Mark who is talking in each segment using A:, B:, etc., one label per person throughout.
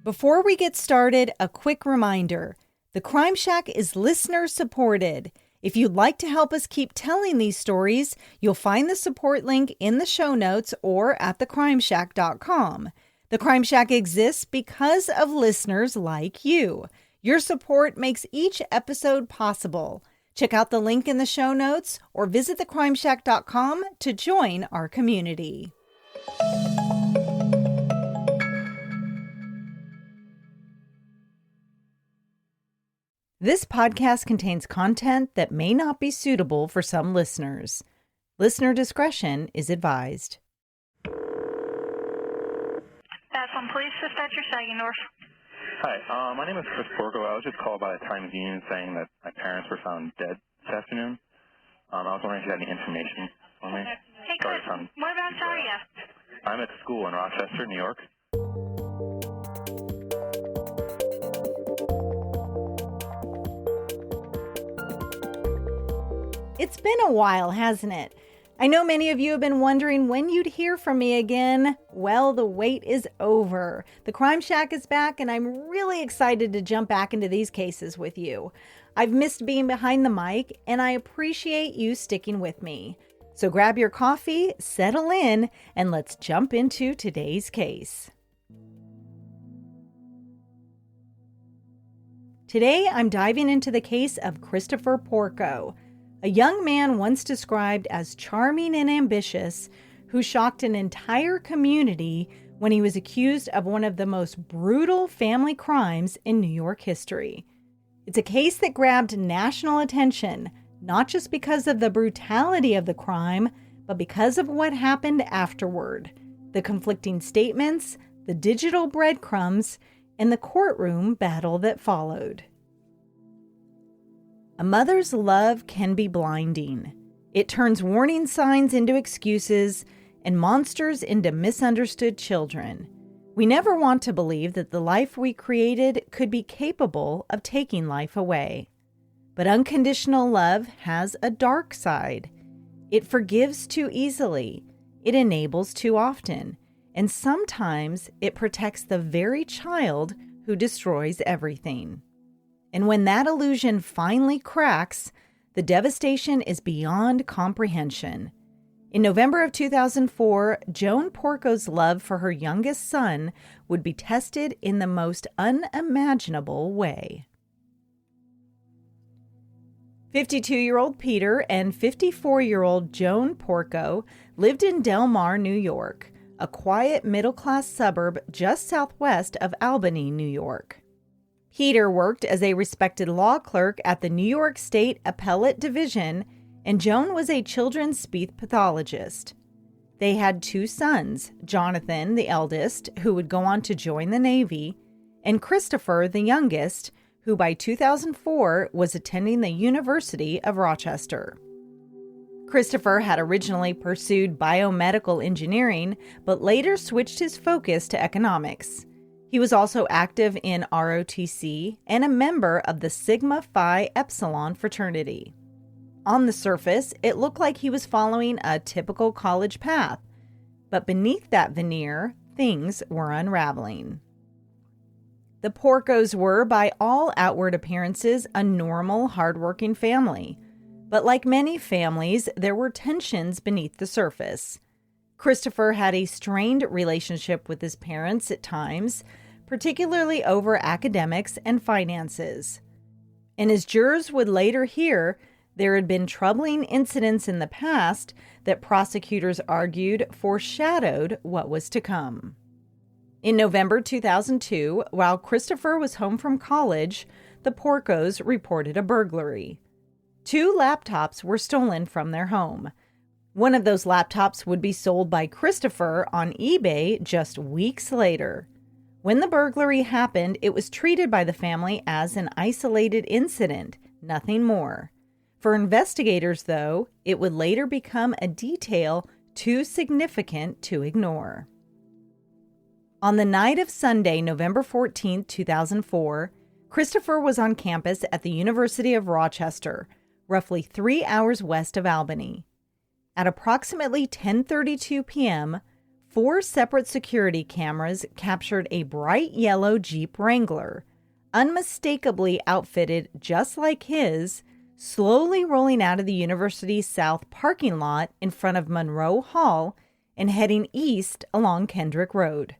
A: Before we get started, a quick reminder. The Crime Shack is listener supported. If you'd like to help us keep telling these stories, you'll find the support link in the show notes or at thecrimeshack.com. The Crime Shack exists because of listeners like you. Your support makes each episode possible. Check out the link in the show notes or visit thecrimeshack.com to join our community. This podcast contains content that may not be suitable for some listeners. Listener discretion is advised.
B: That's on police dispatcher, Saginaw.
C: Hi, my name is Porco. I was just called by the Times-Union saying that my parents were found dead this afternoon. I was wondering if you had any information on me.
B: Hey, Chris, whereabouts are you?
C: I'm at school in Rochester, New York.
A: It's been a while, hasn't it? I know many of you have been wondering when you'd hear from me again. Well, the wait is over. The Crime Shack is back, and I'm really excited to jump back into these cases with you. I've missed being behind the mic, and I appreciate you sticking with me. So grab your coffee, settle in, and let's jump into today's case. Today, I'm diving into the case of Christopher Porco, a young man once described as charming and ambitious who shocked an entire community when he was accused of one of the most brutal family crimes in New York history. It's a case that grabbed national attention, not just because of the brutality of the crime, but because of what happened afterward, the conflicting statements, the digital breadcrumbs, and the courtroom battle that followed. A mother's love can be blinding. It turns warning signs into excuses and monsters into misunderstood children. We never want to believe that the life we created could be capable of taking life away. But unconditional love has a dark side. It forgives too easily. It enables too often. And sometimes it protects the very child who destroys everything. And when that illusion finally cracks, the devastation is beyond comprehension. In November of 2004, Joan Porco's love for her youngest son would be tested in the most unimaginable way. 52-year-old Peter and 54-year-old Joan Porco lived in Del Mar, New York, a quiet middle-class suburb just southwest of Albany, New York. Peter worked as a respected law clerk at the New York State Appellate Division, and Joan was a children's speech pathologist. They had two sons, Jonathan, the eldest, who would go on to join the Navy, and Christopher, the youngest, who by 2004 was attending the University of Rochester. Christopher had originally pursued biomedical engineering, but later switched his focus to economics. He was also active in ROTC and a member of the Sigma Phi Epsilon fraternity. On the surface, it looked like he was following a typical college path, but beneath that veneer, things were unraveling. The Porcos were, by all outward appearances, a normal, hardworking family. But like many families, there were tensions beneath the surface. Christopher had a strained relationship with his parents at times, particularly over academics and finances. And as jurors would later hear, there had been troubling incidents in the past that prosecutors argued foreshadowed what was to come. In November 2002, while Christopher was home from college, the Porcos reported a burglary. 2 laptops were stolen from their home. One of those laptops would be sold by Christopher on eBay just weeks later. When the burglary happened, it was treated by the family as an isolated incident, nothing more. For investigators, though, it would later become a detail too significant to ignore. On the night of Sunday, November 14, 2004, Christopher was on campus at the University of Rochester, roughly 3 hours west of Albany. At approximately 10:32 p.m., 4 separate security cameras captured a bright yellow Jeep Wrangler, unmistakably outfitted just like his, slowly rolling out of the university's south parking lot in front of Monroe Hall and heading east along Kendrick Road.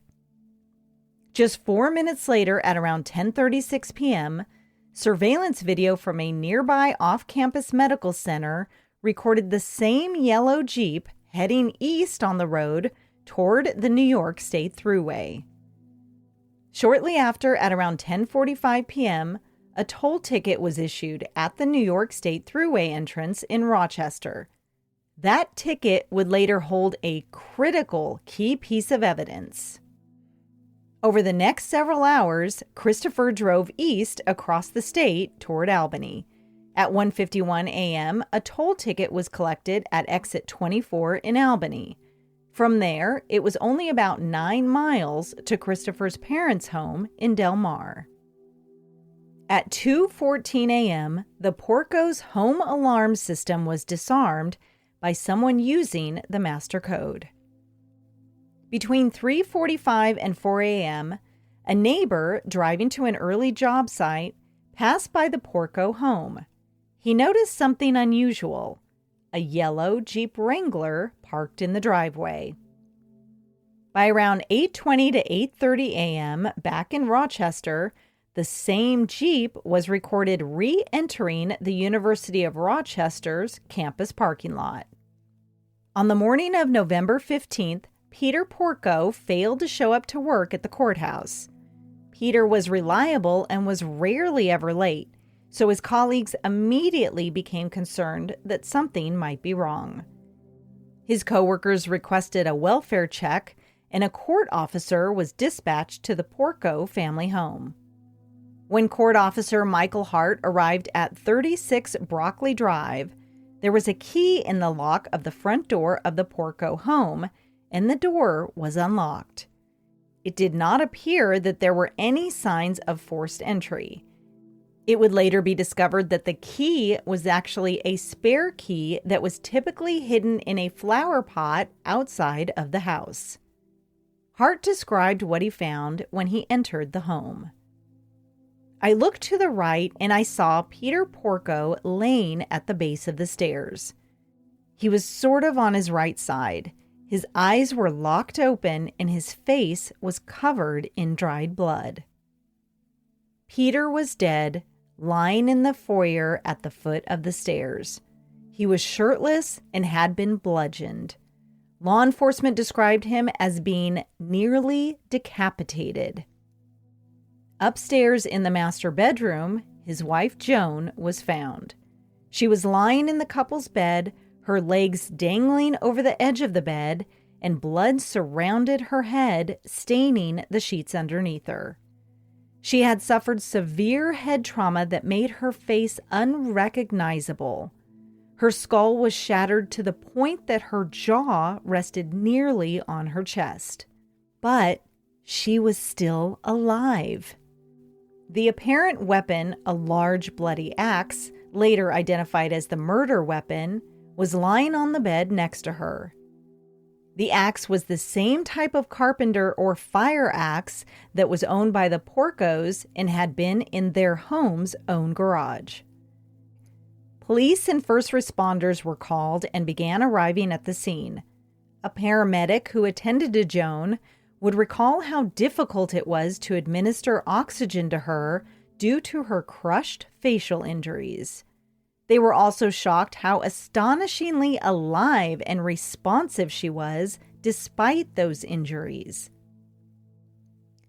A: Just 4 minutes later, at around 10:36 p.m., surveillance video from a nearby off-campus medical center recorded the same yellow Jeep heading east on the road toward the New York State Thruway. Shortly after, at around 10:45 p.m., a toll ticket was issued at the New York State Thruway entrance in Rochester. That ticket would later hold a critical key piece of evidence. Over the next several hours, Christopher drove east across the state toward Albany. At 1:51 a.m., a toll ticket was collected at exit 24 in Albany. From there, it was only about 9 miles to Christopher's parents' home in Del Mar. At 2:14 a.m., the Porco's home alarm system was disarmed by someone using the master code. Between 3:45 and 4 a.m., a neighbor driving to an early job site passed by the Porco home. He noticed something unusual: a yellow Jeep Wrangler parked in the driveway. By around 8:20 to 8:30 a.m., back in Rochester, the same Jeep was recorded re-entering the University of Rochester's campus parking lot. On the morning of November 15th, Peter Porco failed to show up to work at the courthouse. Peter was reliable and was rarely ever late, so his colleagues immediately became concerned that something might be wrong. His coworkers requested a welfare check, and a court officer was dispatched to the Porco family home. When court officer Michael Hart arrived at 36 Broccoli Drive, there was a key in the lock of the front door of the Porco home, and the door was unlocked. It did not appear that there were any signs of forced entry. It would later be discovered that the key was actually a spare key that was typically hidden in a flower pot outside of the house. Hart described what he found when he entered the home. I looked to the right and I saw Peter Porco laying at the base of the stairs. He was sort of on his right side. His eyes were locked open and his face was covered in dried blood. Peter was dead, lying in the foyer at the foot of the stairs. He was shirtless and had been bludgeoned. Law enforcement described him as being nearly decapitated. Upstairs in the master bedroom, his wife Joan was found. She was lying in the couple's bed, her legs dangling over the edge of the bed, and blood surrounded her head, staining the sheets underneath her. She had suffered severe head trauma that made her face unrecognizable. Her skull was shattered to the point that her jaw rested nearly on her chest. But she was still alive. The apparent weapon, a large bloody axe, later identified as the murder weapon, was lying on the bed next to her. The axe was the same type of carpenter or fire axe that was owned by the Porcos and had been in their home's own garage. Police and first responders were called and began arriving at the scene. A paramedic who attended to Joan would recall how difficult it was to administer oxygen to her due to her crushed facial injuries. They were also shocked how astonishingly alive and responsive she was despite those injuries.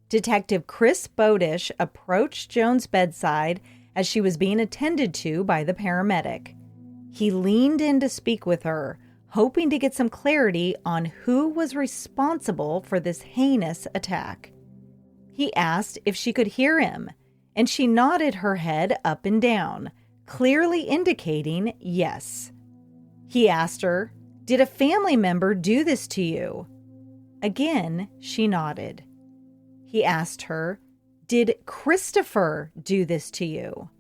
A: Detective Chris Bodish approached Joan's bedside as she was being attended to by the paramedic. He leaned in to speak with her, hoping to get some clarity on who was responsible for this heinous attack. He asked if she could hear him, and she nodded her head up and down, clearly indicating yes. He asked her, "Did a family member do this to you?" Again, she nodded. He asked her, "Did Christopher do this to you?"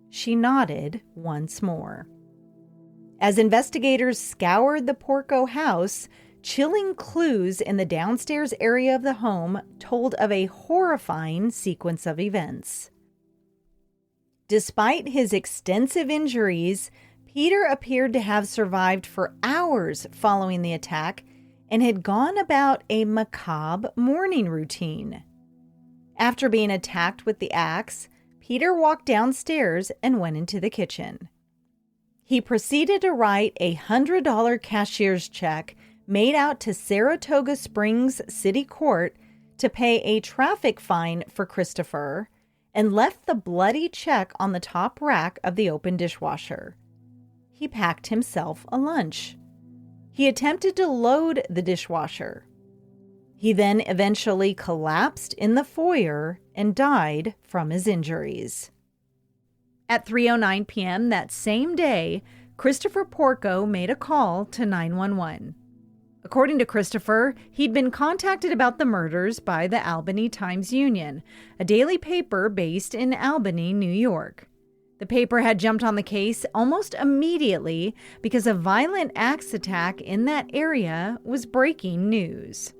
A: She nodded once more. As investigators scoured the Porco house, Chilling clues in the downstairs area of the home told of a horrifying sequence of events. Despite his extensive injuries, Peter appeared to have survived for hours following the attack and had gone about a macabre morning routine. After being attacked with the axe, Peter walked downstairs and went into the kitchen. He proceeded to write a $100 cashier's check made out to Saratoga Springs City Court to pay a traffic fine for Christopher and left the bloody check on the top rack of the open dishwasher. He packed himself a lunch. He attempted to load the dishwasher. He then eventually collapsed in the foyer and died from his injuries. At 3:09 p.m. that same day, Christopher Porco made a call to 911. According to Christopher, he'd been contacted about the murders by the Albany Times-Union, a daily paper based in Albany, New York. The paper had jumped on the case almost immediately because a violent axe attack in that area was breaking news.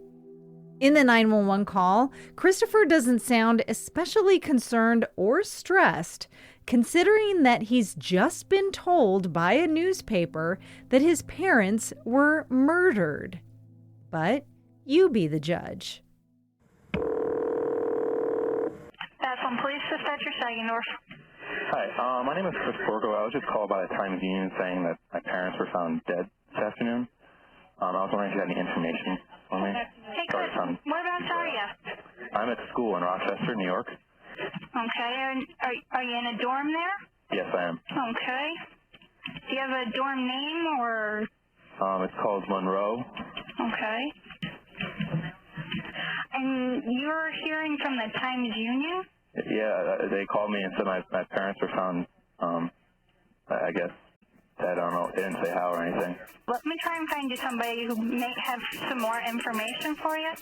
A: In the 911 call, Christopher doesn't sound especially concerned or stressed, considering that he's just been told by a newspaper that his parents were murdered. But you be the judge.
B: That's on police dispatcher Saginaw.
C: Hi, my name is Chris Porco. I was just called by the Times-Union saying that my parents were found dead this afternoon. I was wondering if you had any information on me.
B: Hey, Chris, whereabouts are you?
C: I'm at school in Rochester, New York.
B: Okay, and are you in a dorm there?
C: Yes, I am.
B: Okay. Do you have a dorm name or?
C: It's called Monroe.
B: Okay. And you're hearing from the Times-Union?
C: Yeah, they called me and said my parents were found, I guess, dead. I don't know. They didn't say how or anything.
B: Let me try and find you somebody who may have some more information for you.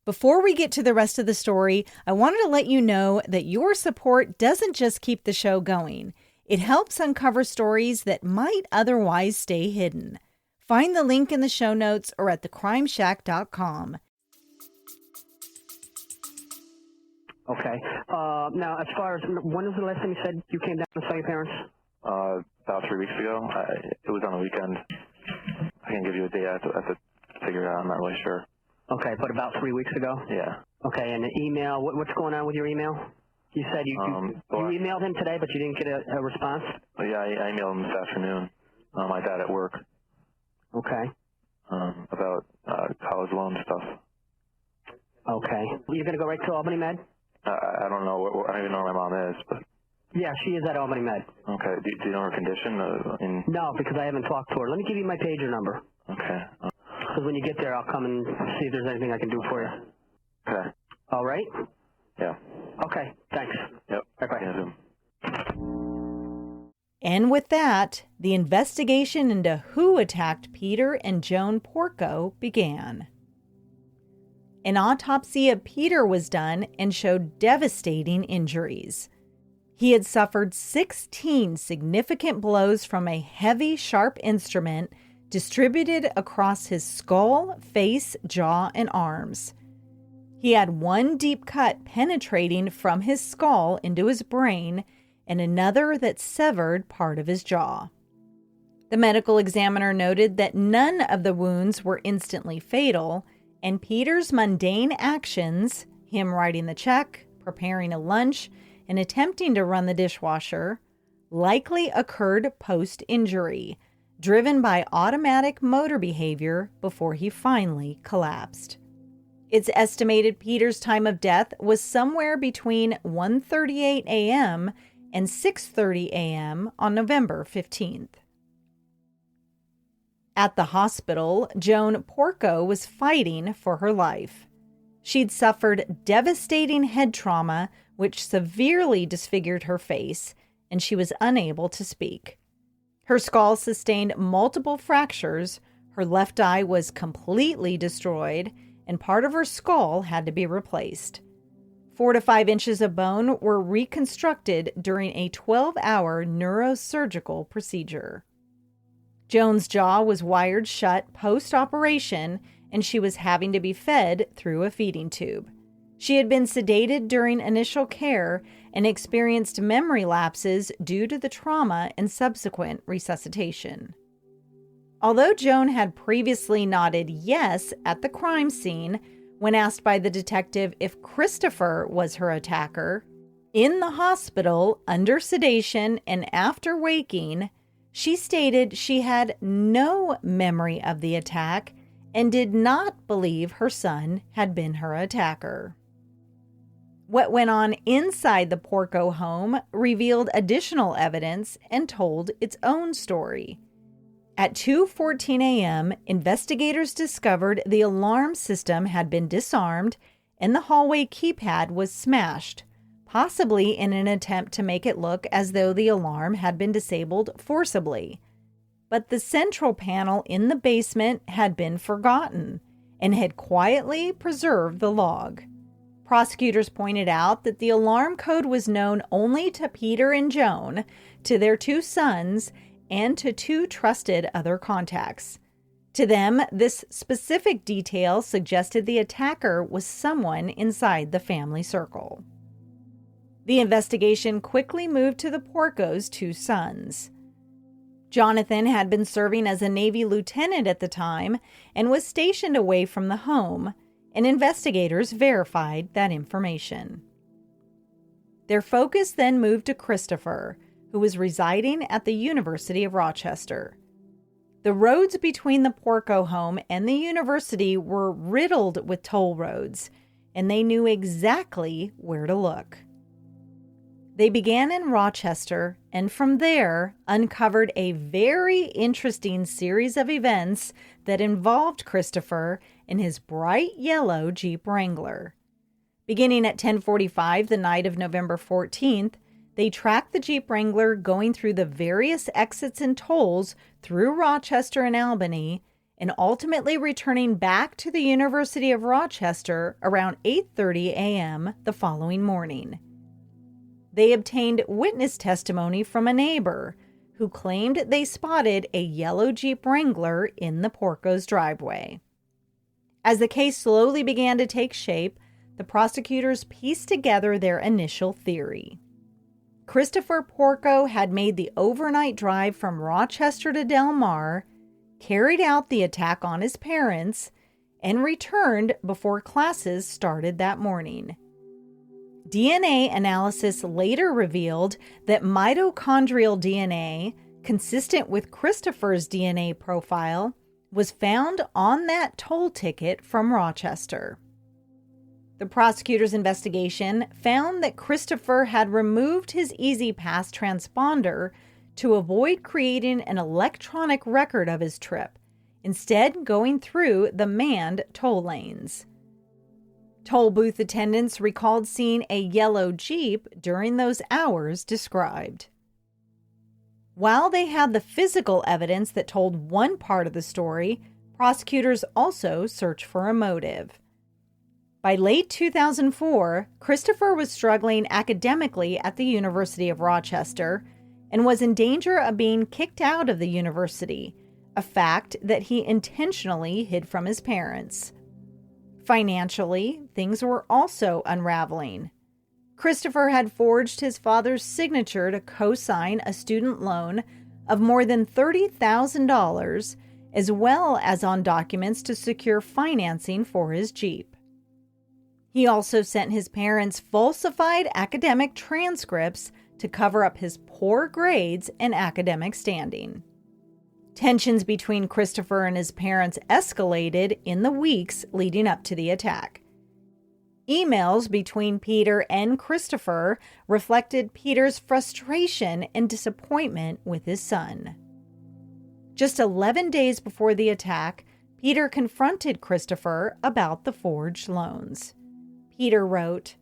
A: Before we get to the rest of the story, I wanted to let you know that your support doesn't just keep the show going. It helps uncover stories that might otherwise stay hidden. Find the link in the show notes or at thecrimeshack.com.
D: Okay. Now, as far as, when was the last time you said you came down to saw your parents?
C: About 3 weeks ago. It was on a weekend. I can't give you a date. I have to figure it out. I'm not really sure.
D: Okay, but about 3 weeks ago?
C: Yeah.
D: Okay, and the email, what's going on with your email? You said you emailed him today, but you didn't get a response?
C: Well, yeah, I emailed him this afternoon. My dad at work.
D: Okay.
C: About college loan stuff.
D: Okay. You're going to go right to Albany Med?
C: I don't know. I don't even know where my mom is, but...
D: Yeah, she is at Albany Med.
C: Okay. Do you know her condition?
D: No, because I haven't talked to her. Let me give you my pager number.
C: Okay.
D: Because when you get there, I'll come and see if there's anything I can do for you.
C: Okay.
D: All right?
C: Yeah.
D: Okay, thanks.
C: Yep.
D: Bye-bye.
A: And with that, the investigation into who attacked Peter and Joan Porco began. An autopsy of Peter was done and showed devastating injuries. He had suffered 16 significant blows from a heavy, sharp instrument distributed across his skull, face, jaw, and arms. He had one deep cut penetrating from his skull into his brain and another that severed part of his jaw. The medical examiner noted that none of the wounds were instantly fatal, and Peter's mundane actions, him writing the check, preparing a lunch, and attempting to run the dishwasher, likely occurred post-injury, driven by automatic motor behavior before he finally collapsed. It's estimated Peter's time of death was somewhere between 1:38 a.m. and 6:30 a.m. on November 15th. At the hospital, Joan Porco was fighting for her life. She'd suffered devastating head trauma, which severely disfigured her face, and she was unable to speak. Her skull sustained multiple fractures, her left eye was completely destroyed, and part of her skull had to be replaced. 4 to 5 inches of bone were reconstructed during a 12-hour neurosurgical procedure. Joan's jaw was wired shut post-operation, and she was having to be fed through a feeding tube. She had been sedated during initial care and experienced memory lapses due to the trauma and subsequent resuscitation. Although Joan had previously nodded yes at the crime scene when asked by the detective if Christopher was her attacker, in the hospital, under sedation and after waking, she stated she had no memory of the attack and did not believe her son had been her attacker. What went on inside the Porco home revealed additional evidence and told its own story. At 2:14 a.m., investigators discovered the alarm system had been disarmed and the hallway keypad was smashed, possibly in an attempt to make it look as though the alarm had been disabled forcibly. But the central panel in the basement had been forgotten and had quietly preserved the log. Prosecutors pointed out that the alarm code was known only to Peter and Joan, to their 2 sons, and to 2 trusted other contacts. To them, this specific detail suggested the attacker was someone inside the family circle. The investigation quickly moved to the Porco's 2 sons. Jonathan had been serving as a Navy lieutenant at the time and was stationed away from the home, and investigators verified that information. Their focus then moved to Christopher, who was residing at the University of Rochester. The roads between the Porco home and the university were riddled with toll roads, and they knew exactly where to look. They began in Rochester, and from there uncovered a very interesting series of events that involved Christopher in his bright yellow Jeep Wrangler. Beginning at 10:45 the night of November 14th, they tracked the Jeep Wrangler going through the various exits and tolls through Rochester and Albany, and ultimately returning back to the University of Rochester around 8:30 a.m. the following morning. They obtained witness testimony from a neighbor who claimed they spotted a yellow Jeep Wrangler in the Porco's driveway. As the case slowly began to take shape, the prosecutors pieced together their initial theory. Christopher Porco had made the overnight drive from Rochester to Del Mar, carried out the attack on his parents, and returned before classes started that morning. DNA analysis later revealed that mitochondrial DNA, consistent with Christopher's DNA profile, was found on that toll ticket from Rochester. The prosecutor's investigation found that Christopher had removed his E-ZPass transponder to avoid creating an electronic record of his trip, instead going through the manned toll lanes. Toll booth attendants recalled seeing a yellow Jeep during those hours described. While they had the physical evidence that told one part of the story, prosecutors also searched for a motive. By late 2004, Christopher was struggling academically at the University of Rochester and was in danger of being kicked out of the university, a fact that he intentionally hid from his parents. Financially, things were also unraveling. Christopher had forged his father's signature to co-sign a student loan of more than $30,000, as well as on documents to secure financing for his Jeep. He also sent his parents falsified academic transcripts to cover up his poor grades and academic standing. Tensions between Christopher and his parents escalated in the weeks leading up to the attack. Emails between Peter and Christopher reflected Peter's frustration and disappointment with his son. Just 11 days before the attack, Peter confronted Christopher about the forged loans. Peter wrote,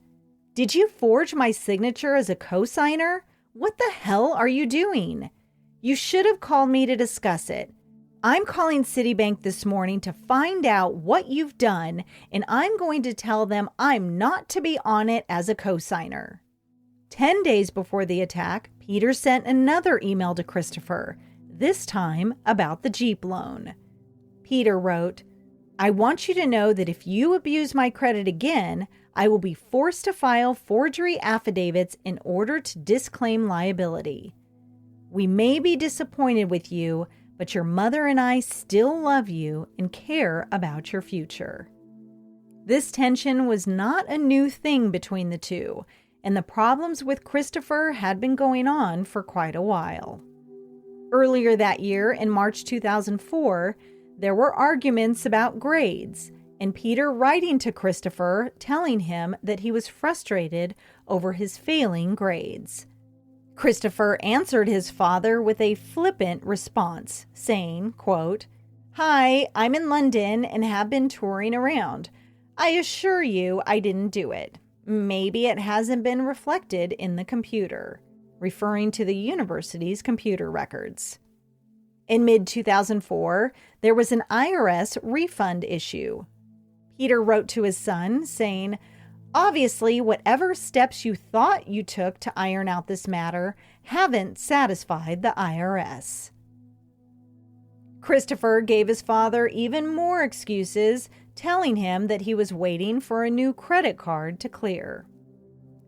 A: "Did you forge my signature as a co-signer? What the hell are you doing? You should have called me to discuss it. I'm calling Citibank this morning to find out what you've done, and I'm going to tell them I'm not to be on it as a cosigner." 10 days before the attack, Peter sent another email to Christopher, this time about the Jeep loan. Peter wrote, "I want you to know that if you abuse my credit again, I will be forced to file forgery affidavits in order to disclaim liability. We may be disappointed with you, but your mother and I still love you and care about your future." This tension was not a new thing between the two, and the problems with Christopher had been going on for quite a while. Earlier that year, in March 2004, there were arguments about grades, and Peter writing to Christopher telling him that he was frustrated over his failing grades. Christopher answered his father with a flippant response, saying, quote, "Hi, I'm in London and have been touring around. I assure you I didn't do it. Maybe it hasn't been reflected in the computer," referring to the university's computer records. In mid-2004, there was an IRS refund issue. Peter wrote to his son saying, "Obviously, whatever steps you thought you took to iron out this matter haven't satisfied the IRS." Christopher gave his father even more excuses, telling him that he was waiting for a new credit card to clear.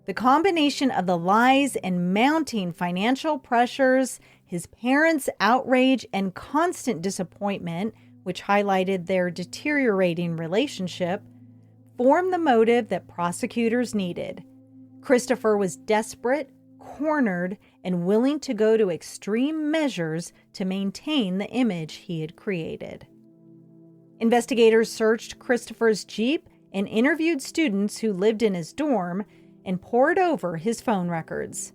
A: The combination of the lies and mounting financial pressures, his parents' outrage, and constant disappointment, which highlighted their deteriorating relationship, formed the motive that prosecutors needed. Christopher was desperate, cornered, and willing to go to extreme measures to maintain the image he had created. Investigators searched Christopher's Jeep and interviewed students who lived in his dorm and pored over his phone records.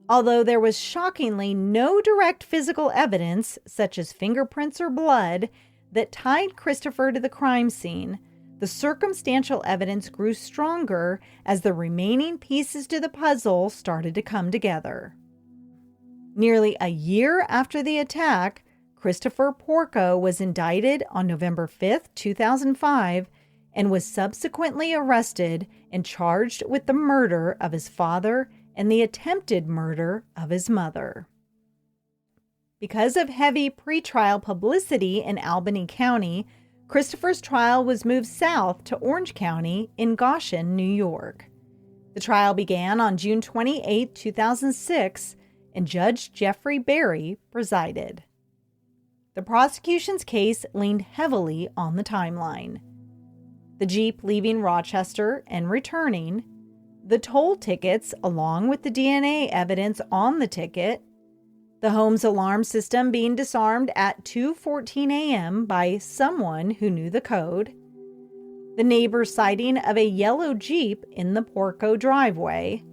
A: Although there was shockingly no direct physical evidence, such as fingerprints or blood, that tied Christopher to the crime scene, the circumstantial evidence grew stronger as the remaining pieces to the puzzle started to come together. Nearly a year after the attack, Christopher Porco was indicted on November 5, 2005, and was subsequently arrested and charged with the murder of his father and the attempted murder of his mother. Because of heavy pretrial publicity in Albany County, Christopher's trial was moved south to Orange County in Goshen, New York. The trial began on June 28, 2006, and Judge Jeffrey Berry presided. The prosecution's case leaned heavily on the timeline. The Jeep leaving Rochester and returning, the toll tickets along with the DNA evidence on the ticket, the home's alarm system being disarmed at 2:14 a.m. by someone who knew the code, the neighbor's sighting of a yellow Jeep in the Porco driveway,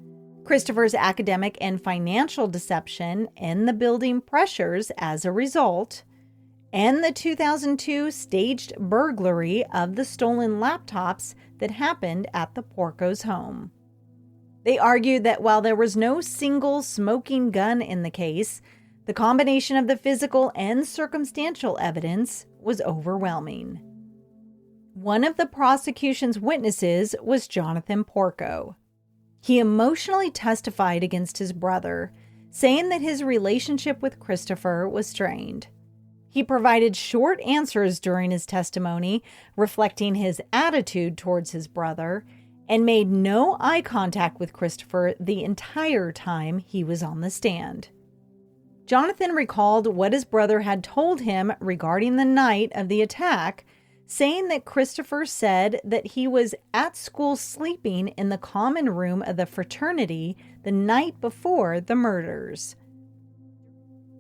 A: Christopher's academic and financial deception and the building pressures as a result, and the 2002 staged burglary of the stolen laptops that happened at the Porco's home. They argued that while there was no single smoking gun in the case, the combination of the physical and circumstantial evidence was overwhelming. One of the prosecution's witnesses was Jonathan Porco. He emotionally testified against his brother, saying that his relationship with Christopher was strained. He provided short answers during his testimony, reflecting his attitude towards his brother, and made no eye contact with Christopher the entire time he was on the stand. Jonathan recalled what his brother had told him regarding the night of the attack, saying that Christopher said that he was at school sleeping in the common room of the fraternity the night before the murders.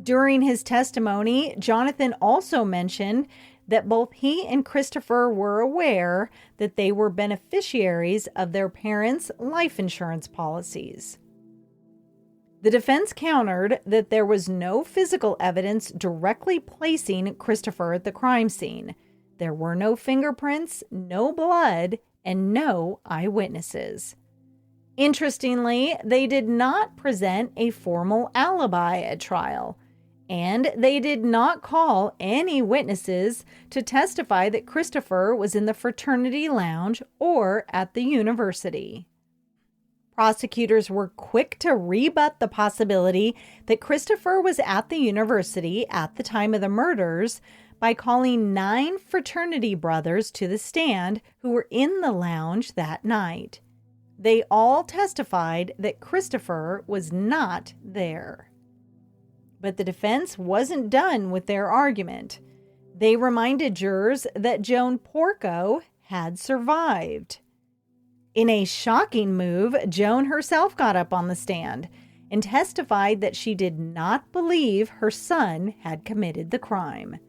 A: During his testimony, Jonathan also mentioned that both he and Christopher were aware that they were beneficiaries of their parents' life insurance policies. The defense countered that there was no physical evidence directly placing Christopher at the crime scene. There were no fingerprints, no blood, and no eyewitnesses. Interestingly, they did not present a formal alibi at trial. And they did not call any witnesses to testify that Christopher was in the fraternity lounge or at the university. Prosecutors were quick to rebut the possibility that Christopher was at the university at the time of the murders by calling 9 fraternity brothers to the stand who were in the lounge that night. They all testified that Christopher was not there. But the defense wasn't done with their argument. They reminded jurors that Joan Porco had survived. In a shocking move, Joan herself got up on the stand and testified that she did not believe her son had committed the crime.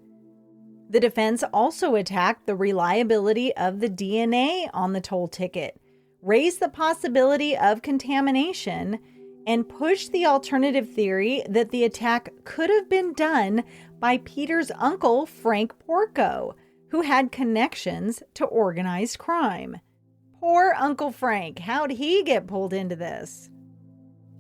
A: The defense also attacked the reliability of the DNA on the toll ticket, raised the possibility of contamination, and pushed the alternative theory that the attack could have been done by Peter's uncle, Frank Porco, who had connections to organized crime. Poor Uncle Frank, how'd he get pulled into this?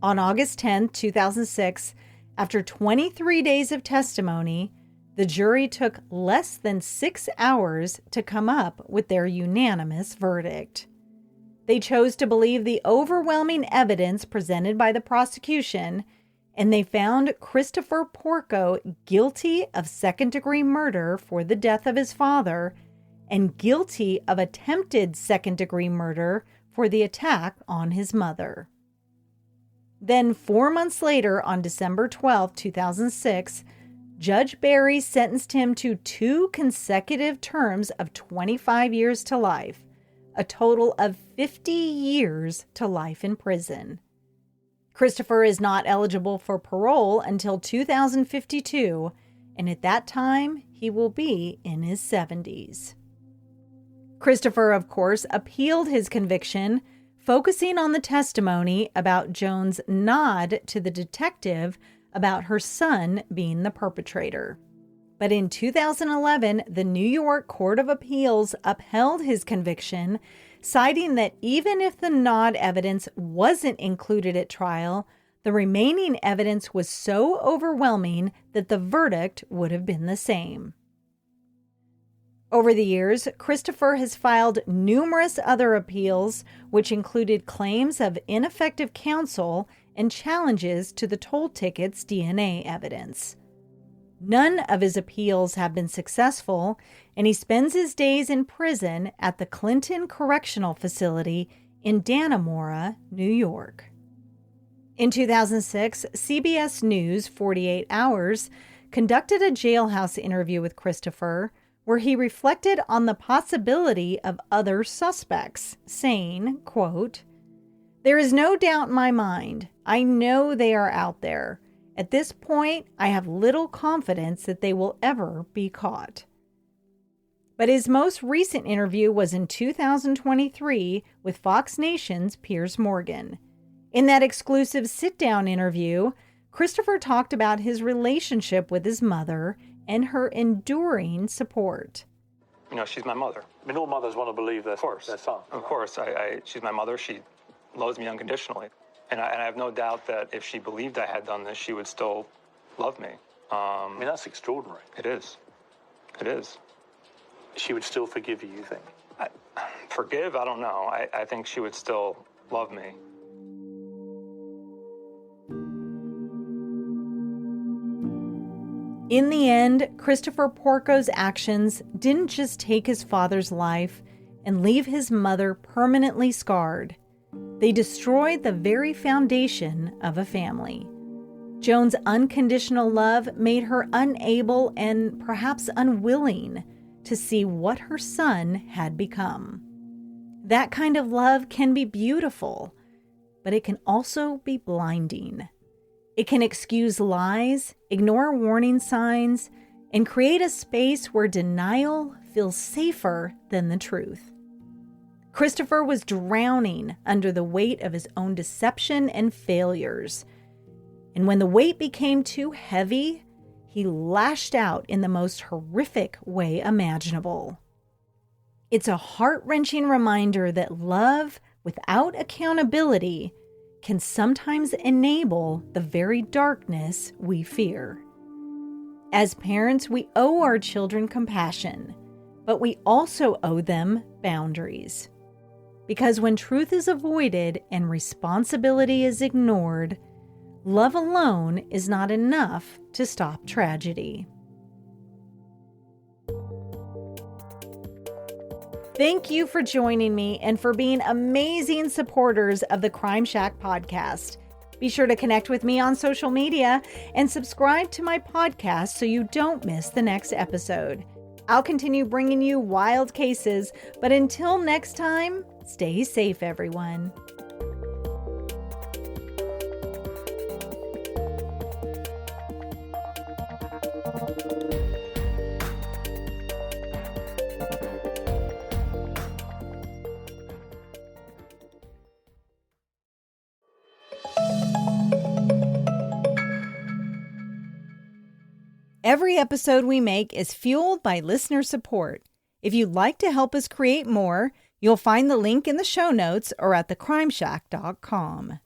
A: On August 10, 2006, after 23 days of testimony, the jury took less than 6 hours to come up with their unanimous verdict. They chose to believe the overwhelming evidence presented by the prosecution, and they found Christopher Porco guilty of second-degree murder for the death of his father and guilty of attempted second-degree murder for the attack on his mother. Then 4 months later, on December 12, 2006, Judge Barry sentenced him to 2 consecutive terms of 25 years to life, a total of 50 years to life in prison. Christopher is not eligible for parole until 2052, and at that time, he will be in his 70s. Christopher, of course, appealed his conviction, focusing on the testimony about Joan's nod to the detective about her son being the perpetrator. But in 2011, the New York Court of Appeals upheld his conviction, citing that even if the nod evidence wasn't included at trial, the remaining evidence was so overwhelming that the verdict would have been the same. Over the years, Christopher has filed numerous other appeals, which included claims of ineffective counsel and challenges to the toll ticket's DNA evidence. None of his appeals have been successful, and he spends his days in prison at the Clinton Correctional Facility in Dannemora, New York. In 2006, CBS News 48 Hours conducted a jailhouse interview with Christopher, where he reflected on the possibility of other suspects, saying, quote, "There is no doubt in my mind. I know they are out there. At this point, I have little confidence that they will ever be caught." But his most recent interview was in 2023 with Fox Nation's Piers Morgan. In that exclusive sit-down interview, Christopher talked about his relationship with his mother and her enduring support.
E: You know, she's my mother.
F: I mean, all mothers want to believe their son.
E: Of course. She's my mother. She loves me unconditionally. And I have no doubt that if she believed I had done this, she would still love me.
F: I mean, that's extraordinary.
E: It is. It is.
F: She would still forgive you, you think?
E: Forgive? I don't know. I think she would still love me.
A: In the end, Christopher Porco's actions didn't just take his father's life and leave his mother permanently scarred. They destroyed the very foundation of a family. Joan's unconditional love made her unable and perhaps unwilling to see what her son had become. That kind of love can be beautiful, but it can also be blinding. It can excuse lies, ignore warning signs, and create a space where denial feels safer than the truth. Christopher was drowning under the weight of his own deception and failures. And when the weight became too heavy, he lashed out in the most horrific way imaginable. It's a heart-wrenching reminder that love without accountability can sometimes enable the very darkness we fear. As parents, we owe our children compassion, but we also owe them boundaries. Because when truth is avoided and responsibility is ignored, love alone is not enough to stop tragedy. Thank you for joining me and for being amazing supporters of the Crime Shack podcast. Be sure to connect with me on social media and subscribe to my podcast so you don't miss the next episode. I'll continue bringing you wild cases, but until next time, stay safe, everyone. Every episode we make is fueled by listener support. If you'd like to help us create more, you'll find the link in the show notes or at thecrimeshack.com.